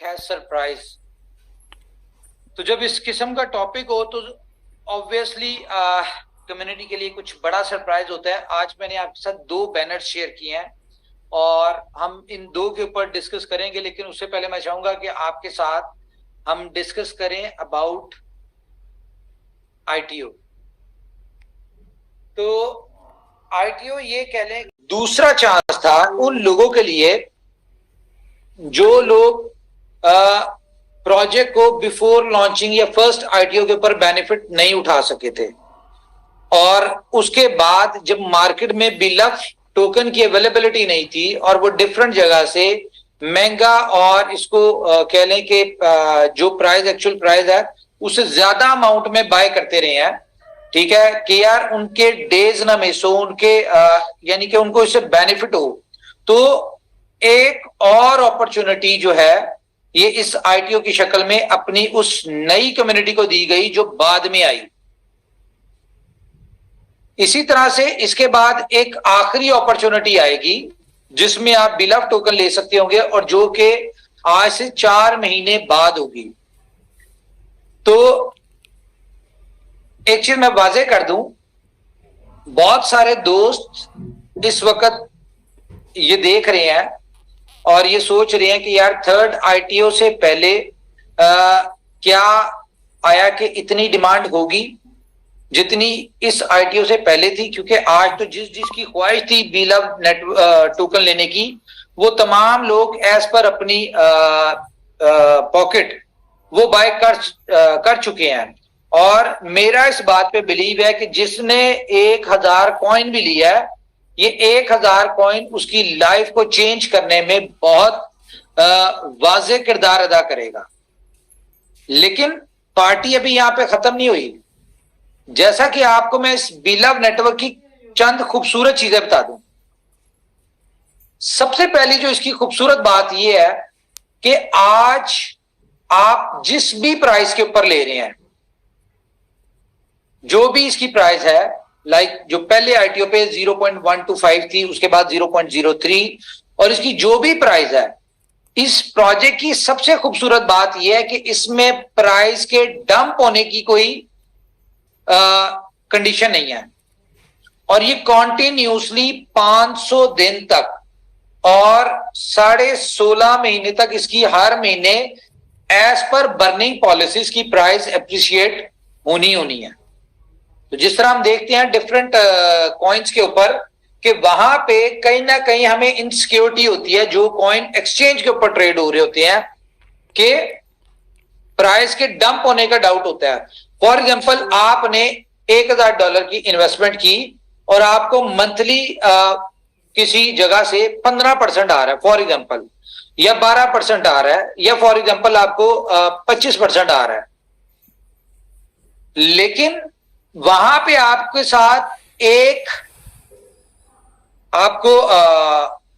है सरप्राइज। तो जब इस किस्म का टॉपिक हो तो ऑब्वियसली कम्युनिटी के लिए कुछ बड़ा सरप्राइज होता है। आज मैंने आपके साथ 2 बैनर्स शेयर किए हैं और हम इन 2 के ऊपर डिस्कस करेंगे, लेकिन उससे पहले मैं चाहूंगा कि आपके साथ हम डिस्कस करें अबाउट आईटीओ। तो आईटीओ ये कह लें दूसरा चांस था उन लोगों के लिए जो लोग प्रोजेक्ट को बिफोर लॉन्चिंग या फर्स्ट आईटीओ के ऊपर बेनिफिट नहीं उठा सके थे, और उसके बाद जब मार्केट में बिलफ टोकन की अवेलेबिलिटी नहीं थी और वो डिफरेंट जगह से महंगा और इसको कह लें कि जो प्राइस एक्चुअल प्राइस है उससे ज्यादा अमाउंट में बाय करते रहे हैं। ठीक है कि यार उनके डेज ना मिस हो, उनके यानी कि उनको इससे बेनिफिट हो। तो एक और अपॉर्चुनिटी जो है ये इस आईटीओ की शक्ल में अपनी उस नई कम्युनिटी को दी गई जो बाद में आई। इसी तरह से इसके बाद एक आखिरी अपॉर्चुनिटी आएगी जिसमें आप बिलफ टोकन ले सकते होंगे और जो कि आज से 4 महीने बाद होगी। तो एक चीज मैं वाजे कर दूं, बहुत सारे दोस्त इस वक्त ये देख रहे हैं और ये सोच रहे हैं कि यार थर्ड आईटीओ से पहले क्या आया कि इतनी डिमांड होगी जितनी इस आईटीओ से पहले थी, क्योंकि आज तो जिसकी ख्वाहिश थी बिलफ नेट टोकन लेने की वो तमाम लोग एज पर अपनी पॉकेट वो बाय कर चुके हैं। और मेरा इस बात पे बिलीव है कि जिसने 1000 कॉइन भी लिया है, ये 1000 कॉइन उसकी लाइफ को चेंज करने में बहुत वाज़े किरदार अदा करेगा। लेकिन पार्टी अभी यहां पे खत्म नहीं हुई। जैसा कि आपको मैं इस बिलफ नेटवर्क की चंद खूबसूरत चीजें बता दूं। सबसे पहली जो इसकी खूबसूरत बात यह है कि आज आप जिस भी प्राइस के ऊपर ले रहे हैं, जो भी इसकी प्राइस है, लाइक जो पहले आईटीओ पे 0.125 थी, उसके बाद 0.03, और इसकी जो भी प्राइस है, इस प्रोजेक्ट की सबसे खूबसूरत बात यह है कि इसमें प्राइस के डंप होने की कोई कंडीशन नहीं है। और ये कॉन्टिन्यूसली 500 दिन तक और 16.5 महीने तक इसकी हर महीने एज पर बर्निंग पॉलिसीज की प्राइस एप्रिशिएट होनी है। तो जिस तरह हम देखते हैं डिफरेंट कॉइन्स के ऊपर कि वहां पे कहीं ना कहीं हमें इनसिक्योरिटी होती है, जो कॉइन एक्सचेंज के ऊपर ट्रेड हो रहे होते हैं कि प्राइस के डंप होने का डाउट होता है। फॉर एग्जांपल आपने $1000 की इन्वेस्टमेंट की और आपको मंथली किसी जगह से 15% आ रहा है फॉर एग्जांपल, या 12% आ रहा है, या फॉर एग्जांपल आपको 25% आ रहा है, लेकिन वहां पे आपके साथ एक आपको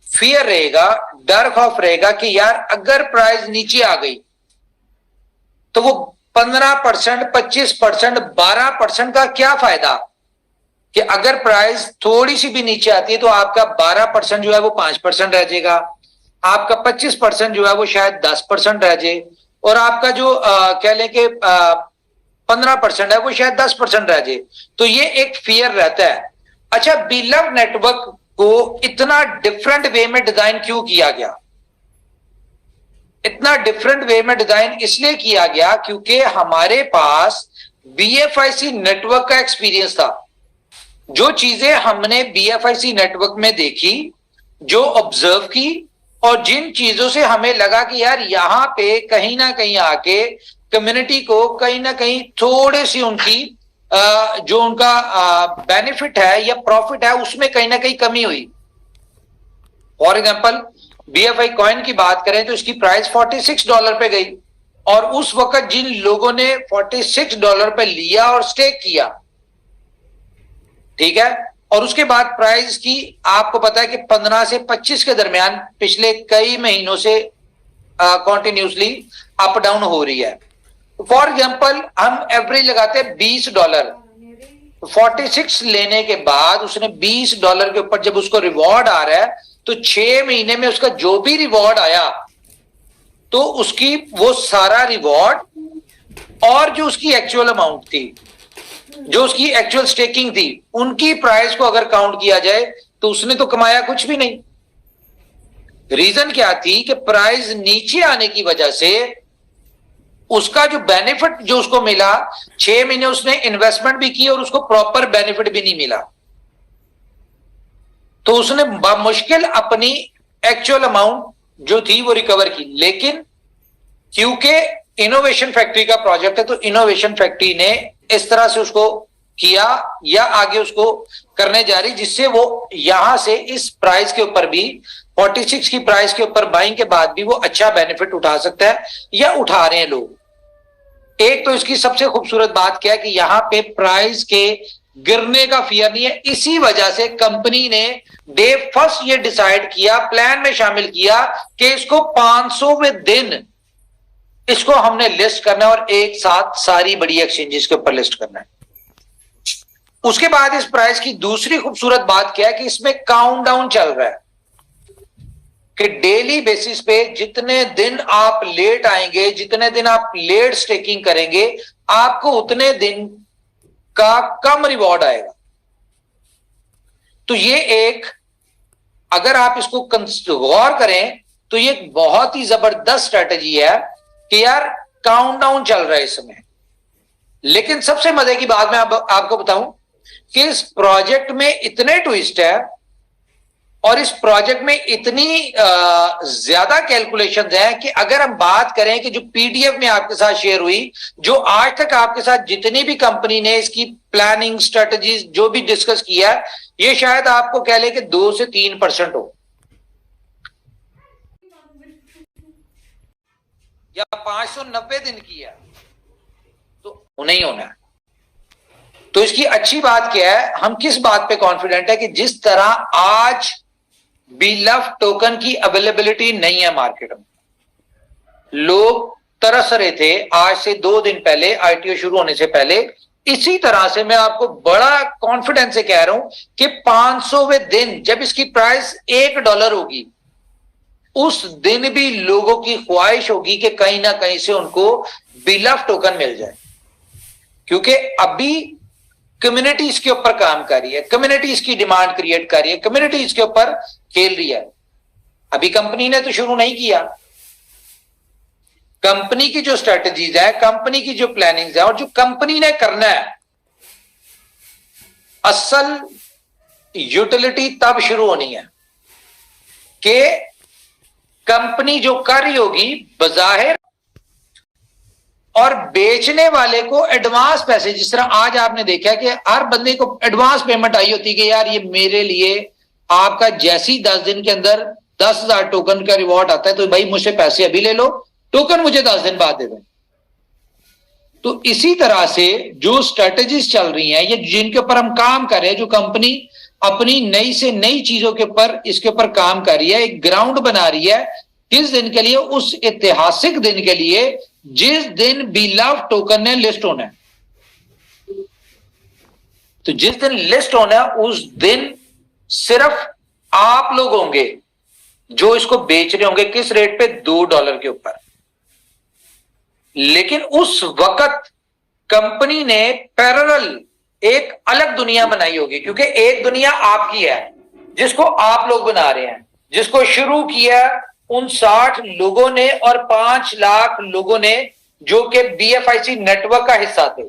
फियर रहेगा, डर खौफ रहेगा कि यार अगर प्राइस नीचे आ गई तो वो 15%, 25%, 12% का क्या फायदा, कि अगर प्राइस थोड़ी सी भी नीचे आती है तो आपका 12% जो है वो 5% रह जाएगा, आपका 25% जो है वो शायद 10% रह जाए, और आपका जो कह लें कि 15% है वो शायद 10% रह जाए। तो ये एक फियर रहता है। अच्छा, बिलफ नेटवर्क को इतना डिफरेंट वे में डिजाइन क्यों किया गया? इतना डिफरेंट वे में डिजाइन इसलिए किया गया क्योंकि हमारे पास बीएफआईसी नेटवर्क का एक्सपीरियंस था। जो चीजें हमने बीएफआईसी नेटवर्क में देखी, जो ऑब्जर्व की, और जिन चीजों से हमें लगा कि यार यहां पे कहीं ना कहीं आके कम्युनिटी को कहीं ना कहीं थोड़ी सी उनकी जो उनका बेनिफिट है या प्रॉफिट है उसमें कहीं ना कहीं कमी हुई। फॉर एग्जांपल बीएफआई कॉइन की बात करें तो इसकी प्राइस $46 पे गई, और उस वक्त जिन लोगों ने $46 पे लिया और स्टेक किया, ठीक है, और उसके बाद प्राइस की आपको पता है कि 15 से 25 के दरमियान पिछले कई महीनों से कॉन्टिन्यूसली अप डाउन हो रही है। फॉर एग्जांपल हम एवरेज लगाते हैं $20, 46 लेने के बाद उसने $20 के ऊपर जब उसको रिवॉर्ड आ रहा है तो 6 महीने में उसका जो भी रिवॉर्ड आया तो उसकी वो सारा रिवॉर्ड और जो उसकी एक्चुअल अमाउंट थी, जो उसकी एक्चुअल स्टेकिंग थी, उनकी प्राइस को अगर काउंट किया जाए तो उसने तो कमाया कुछ भी नहीं। रीजन क्या थी कि प्राइस नीचे आने की वजह से उसका जो बेनिफिट जो उसको मिला, 6 महीने उसने इन्वेस्टमेंट भी की और उसको प्रॉपर बेनिफिट भी नहीं मिला, तो उसने मुश्किल अपनी एक्चुअल अमाउंट जो थी वो रिकवर की। लेकिन क्योंकि इनोवेशन फैक्ट्री का प्रोजेक्ट है तो इनोवेशन फैक्ट्री ने इस तरह से उसको किया या आगे उसको करने जा रही, जिससे वो यहां से इस प्राइस के ऊपर भी 46 की प्राइस के ऊपर बाइंग के बाद भी वो अच्छा बेनिफिट उठा सकता है या उठा रहे हैं लोग। एक तो इसकी सबसे खूबसूरत बात क्या है कि यहां पे प्राइस के गिरने का फियर नहीं है। इसी वजह से कंपनी ने डे फर्स्ट ये डिसाइड किया, प्लान में शामिल किया कि इसको 500वें दिन इसको हमने लिस्ट करना है और एक साथ सारी बड़ी एक्सचेंजेस के ऊपर लिस्ट करना है। उसके बाद इस प्राइस की दूसरी खूबसूरत बात क्या है कि इसमें काउंटडाउन चल रहा है कि डेली बेसिस पे जितने दिन आप लेट आएंगे, जितने दिन आप लेट स्टेकिंग करेंगे, आपको उतने दिन का कम रिवॉर्ड आएगा। तो ये एक, अगर आप इसको गौर करें तो ये एक बहुत ही जबरदस्त स्ट्रेटेजी है कि यार काउंटडाउन चल रहा है इस समय। लेकिन सबसे मजे की बात मैं आपको बताऊं कि इस प्रोजेक्ट में इतने ट्विस्ट है और इस प्रोजेक्ट में इतनी ज्यादा कैलकुलेशंस हैं कि अगर हम बात करें कि जो पीडीएफ में आपके साथ शेयर हुई, जो आज तक आपके साथ जितनी भी कंपनी ने इसकी प्लानिंग स्ट्रेटजीज जो भी डिस्कस किया है, ये शायद आपको कह ले कि 2 से 3% हो या 590 दिन की है, तो नहीं होना है। तो इसकी अच्छी बात क्या है, हम किस बात पे कॉन्फिडेंट है कि जिस तरह आज बीलफ टोकन की अवेलेबिलिटी नहीं है मार्केट में, लोग तरस रहे थे आज से 2 दिन पहले आईटीओ शुरू होने से पहले, इसी तरह से मैं आपको बड़ा कॉन्फिडेंस से कह रहा हूं कि 500वें दिन जब इसकी प्राइस $1 होगी, उस दिन भी लोगों की ख्वाहिश होगी कि कहीं ना कहीं से उनको बीलफ टोकन मिल जाए, क्योंकि अभी कम्युनिटी इसके ऊपर काम कर रही है, कम्युनिटी इसकी डिमांड क्रिएट कर रही है, कम्युनिटी इसके ऊपर खेल रही है। अभी कंपनी ने तो शुरू नहीं किया, कंपनी की जो स्ट्रेटजीज है, कंपनी की जो प्लानिंग है और जो कंपनी ने करना है, असल यूटिलिटी तब शुरू होनी है कि कंपनी जो कर रही होगी बजाहिर और बेचने वाले को एडवांस पैसे, जिस तरह आज आपने देखा कि हर बंदे को एडवांस पेमेंट आई होती है कि यार ये मेरे लिए आपका जैसी 10 दिन के अंदर 10,000 टोकन का रिवॉर्ड आता है तो भाई मुझसे पैसे अभी ले लो, टोकन मुझे 10 दिन बाद दे दें। तो इसी तरह से जो स्ट्रेटेजीज चल रही हैं, ये जिनके ऊपर हम काम कर रहे हैं, जो कंपनी अपनी नई से नई चीजों के ऊपर इसके ऊपर काम कर रही है, एक ग्राउंड बना रही है किस दिन के लिए, उस ऐतिहासिक दिन के लिए जिस दिन बीलफ टोकन ने लिस्ट होना है। तो जिस दिन लिस्ट होना है उस दिन सिर्फ आप लोग होंगे जो इसको बेच रहे होंगे, किस रेट पे, $2 के ऊपर। लेकिन उस वक्त कंपनी ने पैरेलल एक अलग दुनिया बनाई होगी, क्योंकि एक दुनिया आपकी है जिसको आप लोग बना रहे हैं, जिसको शुरू किया 59 लोगों ने और 5 लाख लोगों ने जो कि BFIC नेटवर्क का हिस्सा थे।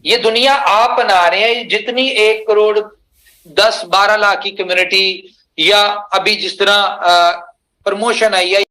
ये दुनिया आप बना रहे हैं। जितनी 1 करोड़ 10-12 लाख की कम्युनिटी या अभी जिस तरह प्रमोशन आई है